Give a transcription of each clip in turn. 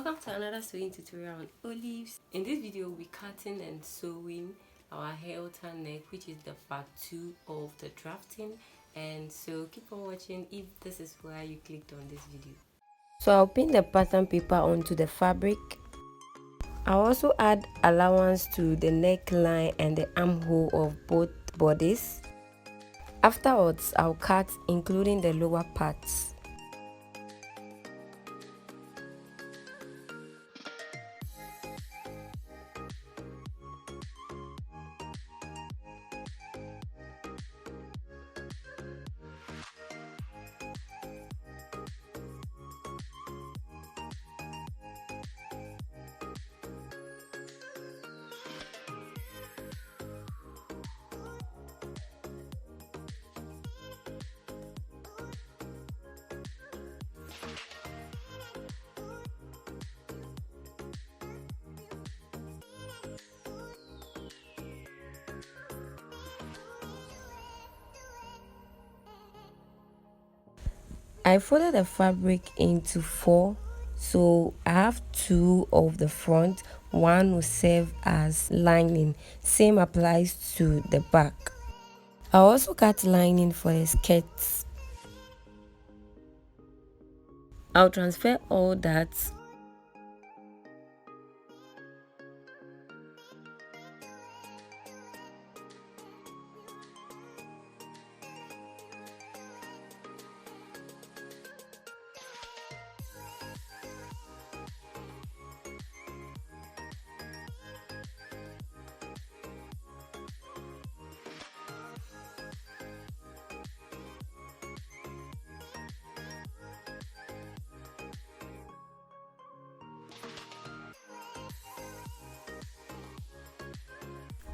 Welcome to another sewing tutorial on olives. In this video we'll be cutting and sewing our Helta neck, which is the part 2 of the drafting, and so keep on watching if this is why you clicked on this video. So I'll pin the pattern paper onto the fabric. I'll also add allowance to the neckline and the armhole of both bodies. Afterwards I'll cut including the lower parts. I folded the fabric into 4, so I have 2 of the front, 1 will serve as lining. Same applies to the back. I also cut lining for the skirts. I'll transfer all that.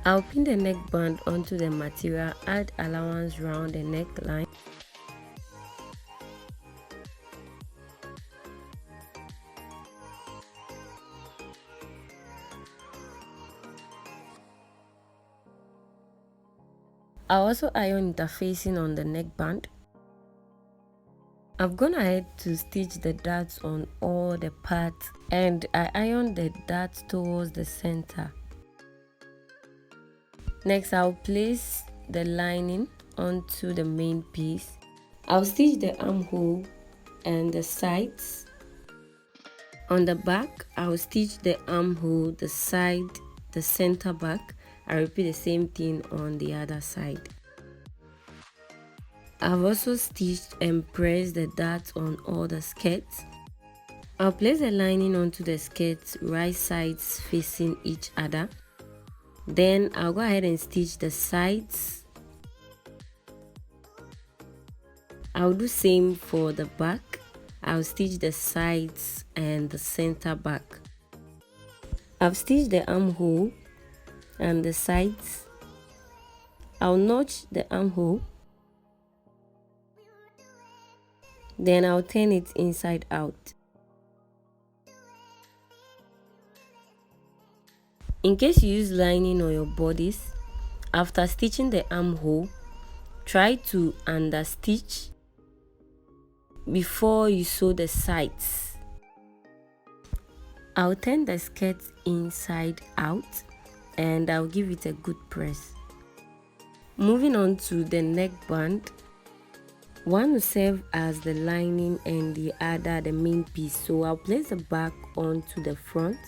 I'll pin the neckband onto the material, add allowance round the neckline. I'll also iron interfacing on the neckband. I've gone ahead to stitch the darts on all the parts, and I ironed the darts towards the center. Next, I'll place the lining onto the main piece. I'll stitch the armhole and the sides. On the back, I'll stitch the armhole, the side, the center back. I repeat the same thing on the other side. I've also stitched and pressed the darts on all the skirts. I'll place the lining onto the skirts, right sides facing each other. Then I'll go ahead and stitch the sides. I'll do same for the back. I'll stitch the sides and the center back. I've stitched the armhole and the sides. I'll notch the armhole. Then I'll turn it inside out. In case you use lining on your bodies, after stitching the armhole, try to understitch before you sew the sides. I'll turn the skirt inside out and I'll give it a good press. Moving on to the neckband, one will serve as the lining and the other the main piece, so I'll place the back onto the front.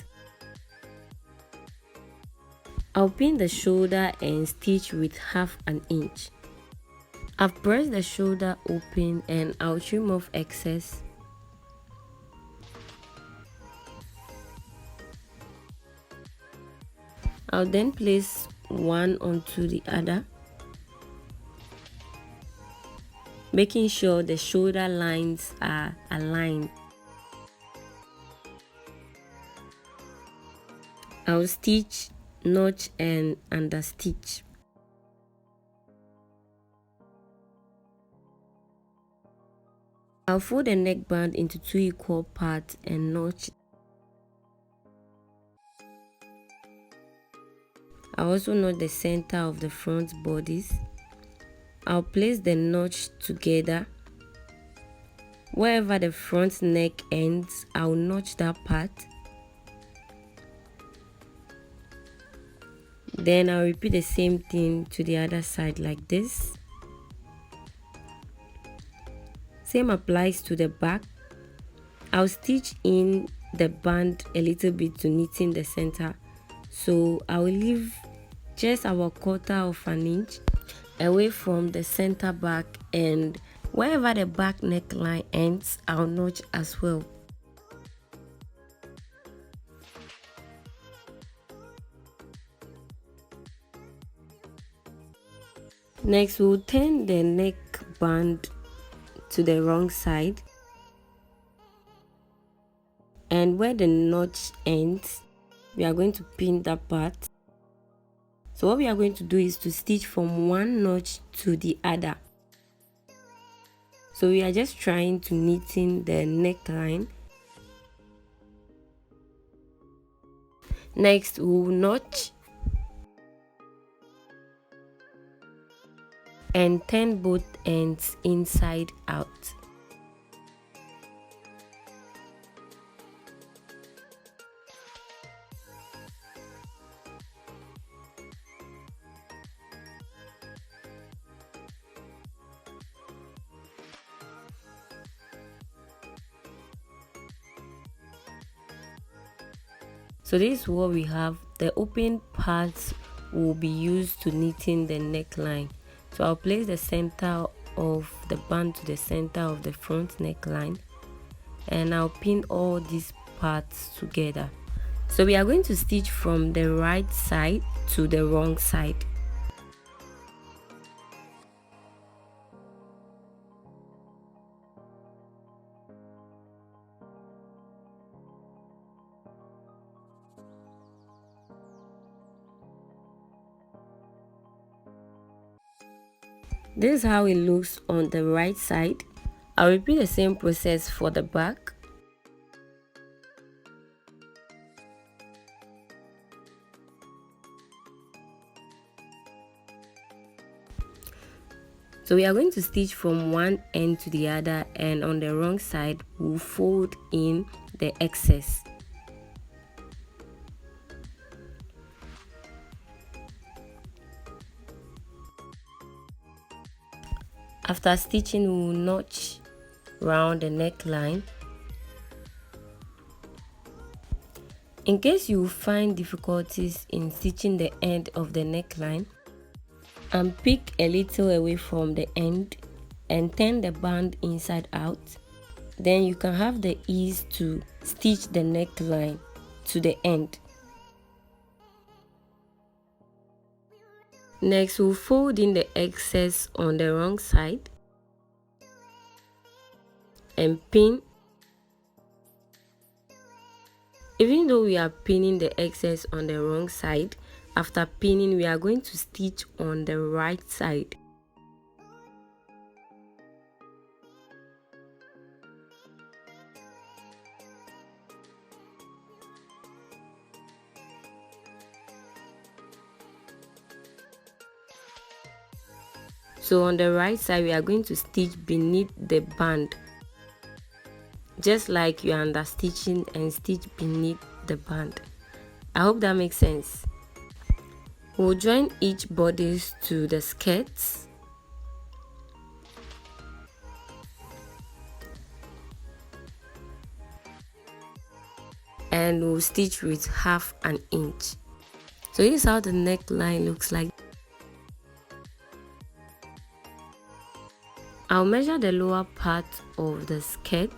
I'll pin the shoulder and stitch with 1/2 inch. I've pressed the shoulder open and I'll trim off excess. I'll then place one onto the other, making sure the shoulder lines are aligned. I'll stitch, notch and understitch. I'll fold the neckband into 2 equal parts and notch. I'll also notch the center of the front bodies. I'll place the notch together. Wherever the front neck ends, I'll notch that part. Then I'll repeat the same thing to the other side like this. Same applies to the back. I'll stitch in the band a little bit to neaten the center, so I'll leave just about 1/4 of an inch away from the center back, and wherever the back neckline ends, I'll notch as well. Next, we'll turn the neck band to the wrong side, and where the notch ends, we are going to pin that part. So what we are going to do is to stitch from one notch to the other. So we are just trying to neaten the neckline. Next, we'll notch and turn both ends inside out. So this is what we have. The open parts will be used to neaten the neckline. So I'll place the center of the band to the center of the front neckline, and I'll pin all these parts together. So we are going to stitch from the right side to the wrong side. This is how it looks on the right side. I'll repeat the same process for the back. So we are going to stitch from one end to the other, and on the wrong side we'll fold in the excess. After stitching, we will notch round the neckline. In case you find difficulties in stitching the end of the neckline, pick a little away from the end and turn the band inside out. Then you can have the ease to stitch the neckline to the end. Next, we'll fold in the excess on the wrong side and pin. Even though we are pinning the excess on the wrong side, after pinning we are going to stitch on the right side. So on the right side, we are going to stitch beneath the band, just like you are under stitching, and stitch beneath the band. I hope that makes sense. We'll join each bodice to the skirts. And we'll stitch with 1/2 an inch. So this is how the neckline looks like. I'll measure the lower part of the skirt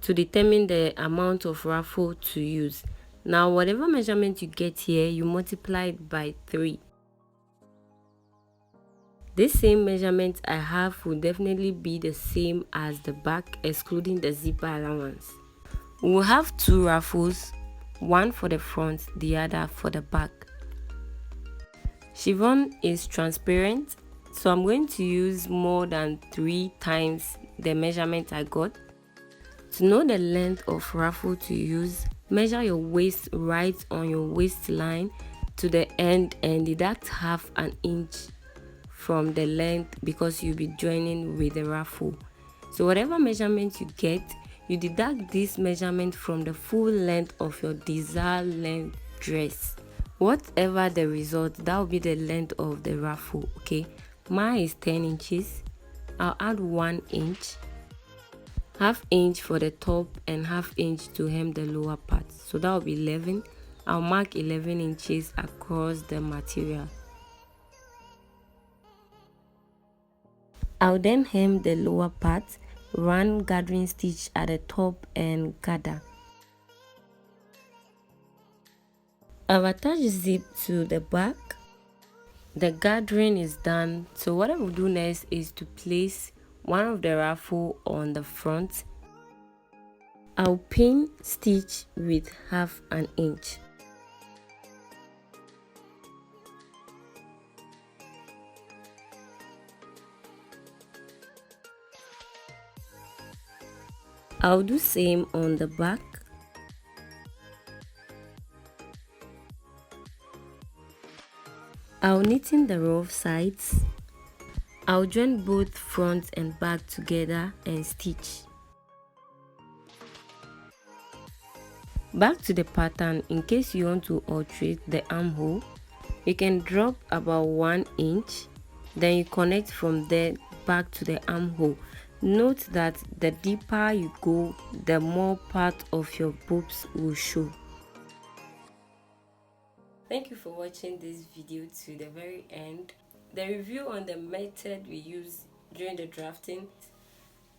to determine the amount of ruffle to use. Now, whatever measurement you get here, you multiply it by 3. This same measurement I have will definitely be the same as the back, excluding the zipper allowance. We'll have 2 ruffles, one for the front, the other for the back. Chiffon is transparent, so I'm going to use more than 3 times the measurement I got. To know the length of ruffle to use, measure your waist right on your waistline to the end and deduct 1/2 an inch from the length, because you'll be joining with the ruffle. So whatever measurement you get, you deduct this measurement from the full length of your desired length dress. Whatever the result, that will be the length of the ruffle. Okay, mine is 10 inches. I'll add 1 inch, half inch for the top and half inch to hem the lower part, so that will be 11. I'll mark 11 inches across the material. I'll then hem the lower part, run gathering stitch at the top and gather. I've attached zip to the back. The gathering is done, so what I will do next is to place one of the ruffle on the front. I'll pin stitch with half an inch. I'll do same on the back. I'll knitting the rough sides. I'll join both front and back together and stitch. Back to the pattern, in case you want to alter the armhole, you can drop about 1 inch, then you connect from there back to the armhole. Note that the deeper you go, the more part of your boobs will show. Thank you for watching this video to the very end. The review on the method we used during the drafting,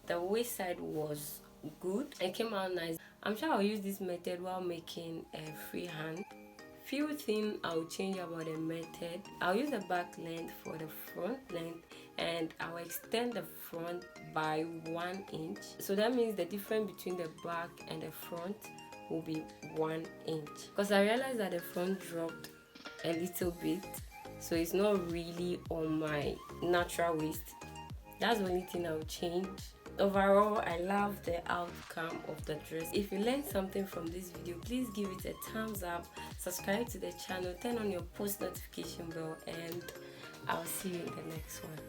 the waist side was good. It came out nice. I'm sure I'll use this method while making a freehand. Few things I'll change about the method. I'll use the back length for the front length, and I'll extend the front by 1 inch. So that means the difference between the back and the front will be 1 inch, because I realized that the front dropped a little bit, so it's not really on my natural waist. That's the only thing I'll change. Overall, I love the outcome of the dress. If you learned something from this video, please give it a thumbs up, subscribe to the channel, turn on your post notification bell, and I'll see you in the next one.